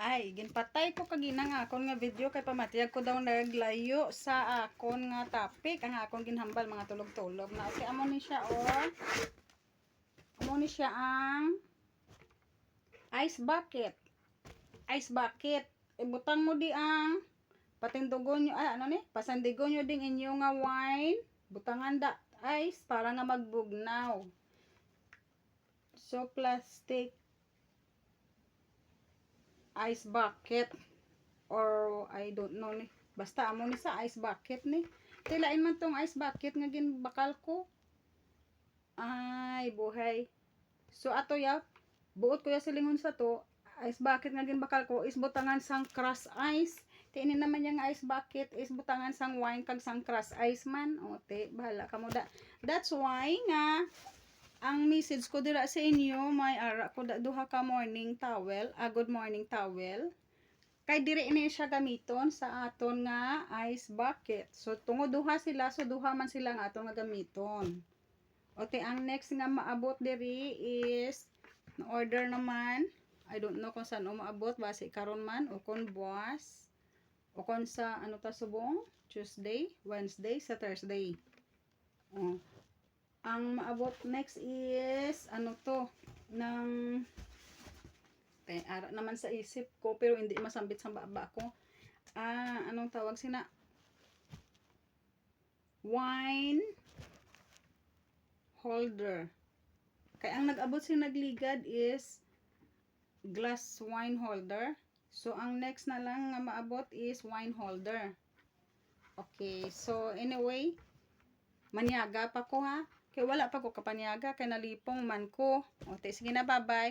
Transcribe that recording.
Ay, ginpatay ko kagina nga akon nga video kay pamatiyag ko daw naglayo sa akon nga topic ang akon ginhambal mga tulog-tulog na. Okay, amo ni siya amo ni siya ang ice bucket. Ice bucket. Ibutang mo di ang patindugon nyo, pasandigon nyo ding inyo nga wine. Butangan da ice para nga magbugnaw. So, plastic ice bucket or I don't know ni. Basta amo ni sa ice bucket ni. Tilain man tong ice bucket nga ginbakal ko. Ay, buhay. So, ato ya, buot ko ya silingon sa to, ice bucket nga ginbakal ko is butangan sang crush ice. Tiinin naman yung ice bucket is butangan sang wine kag sang crush ice man. O, bahala ka mo da. That's why nga, ang message ko dira sa inyo, may ara ko da duha ka morning towel, good morning towel. Kay diri ini siya gamiton sa aton nga ice bucket. So tungod duha sila, so duha man sila nga aton nga gamiton. Okay, ang next nga maabot diri is na order naman. I don't know kung saan o maabot, base karon man o kon buwas o kon sa ano ta subong, Tuesday, Wednesday, sa Thursday. Ang maabot next is ano to ng ara naman sa isip ko pero hindi masambit sa baba ko. Anong tawag sina? Wine holder. Kaya ang nag-abot si nagligad is glass wine holder. So ang next na lang nga maabot is wine holder. Okay, so anyway, manyaga pa ko ha. Kaya wala pa ko kapanyaga kay nalipong man ko. Okay, sige na, bye-bye.